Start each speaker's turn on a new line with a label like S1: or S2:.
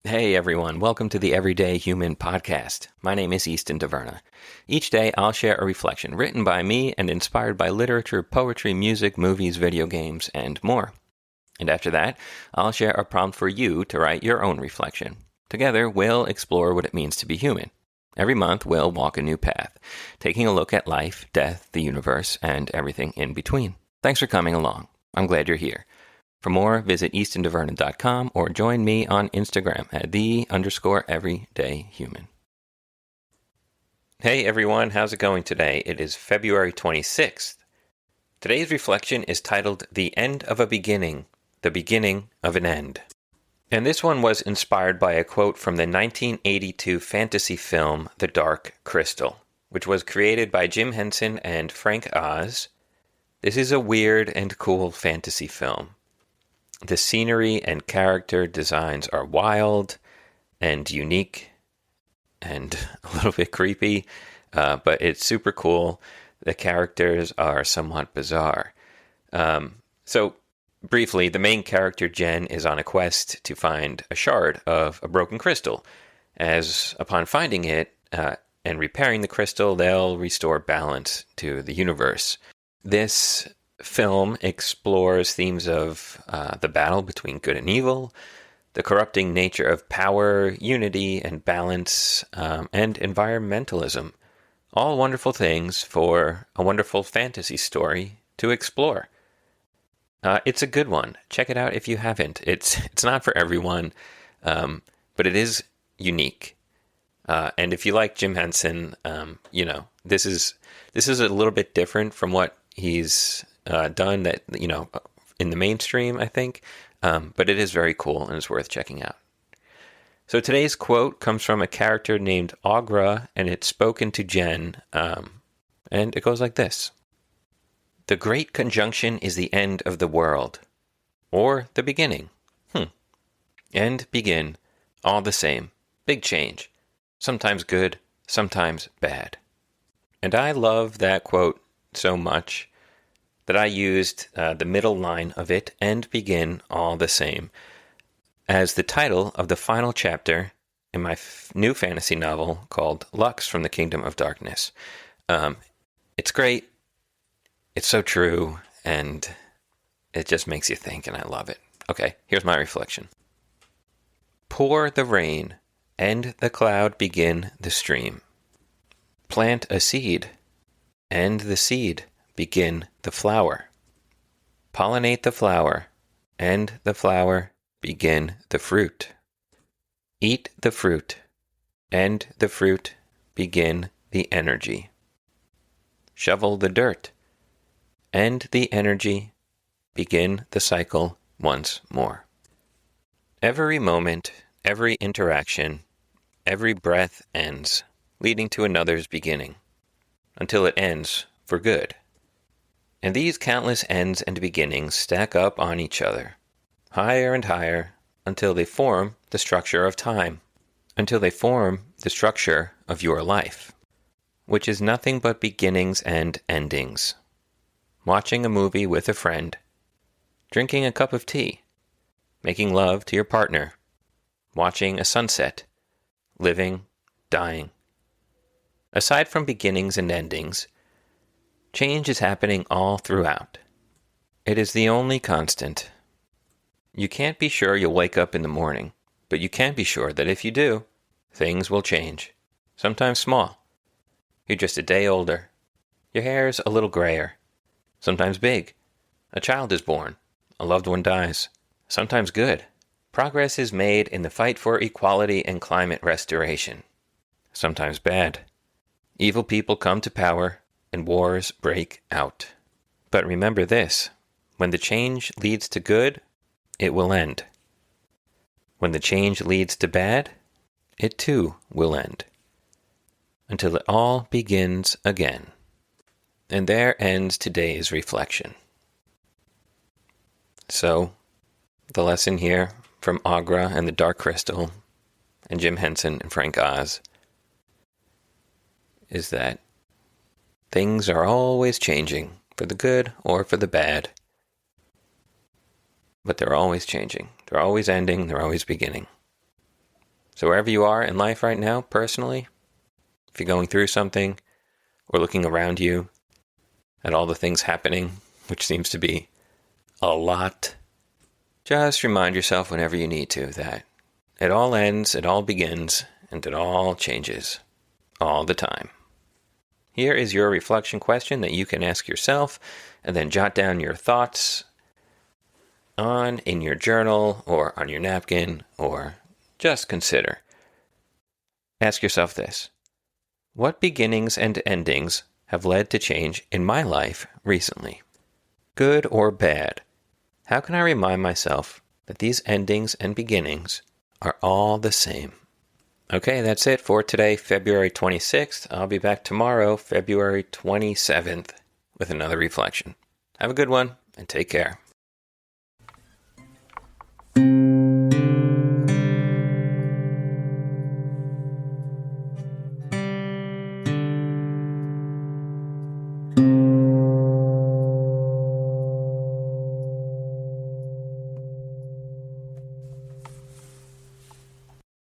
S1: Hey everyone, welcome to the Everyday Human Podcast. My name is Easton Taverna. Each day I'll share a reflection written by me and inspired by literature, poetry, music, movies, video games, and more. And after that, I'll share a prompt for you to write your own reflection. Together, we'll explore what it means to be human. Every month, we'll walk a new path, taking a look at life, death, the universe, and everything in between. Thanks for coming along. I'm glad you're here. For more, visit eastontaverna.com or join me on Instagram at _everydayhuman. Hey everyone, how's it going today? It is February 26th. Today's reflection is titled The End of a Beginning, the Beginning of an End. And this one was inspired by a quote from the 1982 fantasy film The Dark Crystal, which was created by Jim Henson and Frank Oz. This is a weird and cool fantasy film. The scenery and character designs are wild and unique and a little bit creepy, but it's super cool. The characters are somewhat bizarre. So briefly, the main character, Jen, is on a quest to find a shard of a broken crystal, as upon finding it and repairing the crystal, they'll restore balance to the universe. This film explores themes of the battle between good and evil, the corrupting nature of power, unity and balance, and environmentalism. All wonderful things for a wonderful fantasy story to explore. It's a good one. Check it out if you haven't. It's not for everyone, but it is unique. And if you like Jim Henson, this is a little bit different from what he's done that, in the mainstream, I think. But it is very cool and it's worth checking out. So today's quote comes from a character named Aughra, and it's spoken to Jen, and it goes like this. The Great Conjunction is the end of the world, or the beginning. End, begin, all the same. Big change. Sometimes good, sometimes bad. And I love that quote so much that I used the middle line of it, and begin all the same, as the title of the final chapter in my new fantasy novel called Lux from the Kingdom of Darkness. It's great, it's so true, and it just makes you think, and I love it. Okay, here's my reflection. Pour the rain, and the cloud begin the stream. Plant a seed, and the seed begin the flower. Pollinate the flower, and the flower begin the fruit. Eat the fruit, and the fruit begin the energy. Shovel the dirt, and the energy begin the cycle once more. Every moment, every interaction, every breath ends, leading to another's beginning, until it ends for good. And these countless ends and beginnings stack up on each other, higher and higher, until they form the structure of time, until they form the structure of your life, which is nothing but beginnings and endings. Watching a movie with a friend, drinking a cup of tea, making love to your partner, watching a sunset, living, dying. Aside from beginnings and endings, change is happening all throughout. It is the only constant. You can't be sure you'll wake up in the morning, but you can be sure that if you do, things will change. Sometimes small. You're just a day older. Your hair's a little grayer. Sometimes big. A child is born. A loved one dies. Sometimes good. Progress is made in the fight for equality and climate restoration. Sometimes bad. Evil people come to power, and wars break out. But remember this, when the change leads to good, it will end. When the change leads to bad, it too will end. Until it all begins again. And there ends today's reflection. So, the lesson here from Aughra and the Dark Crystal and Jim Henson and Frank Oz is that things are always changing, for the good or for the bad. But they're always changing. They're always ending. They're always beginning. So wherever you are in life right now, personally, if you're going through something or looking around you at all the things happening, which seems to be a lot, just remind yourself whenever you need to that it all ends, it all begins, and it all changes all the time. Here is your reflection question that you can ask yourself, and then jot down your thoughts in your journal or on your napkin, or just consider. Ask yourself this: what beginnings and endings have led to change in my life recently? Good or bad? How can I remind myself that these endings and beginnings are all the same? Okay, that's it for today, February 26th. I'll be back tomorrow, February 27th, with another reflection. Have a good one, and take care.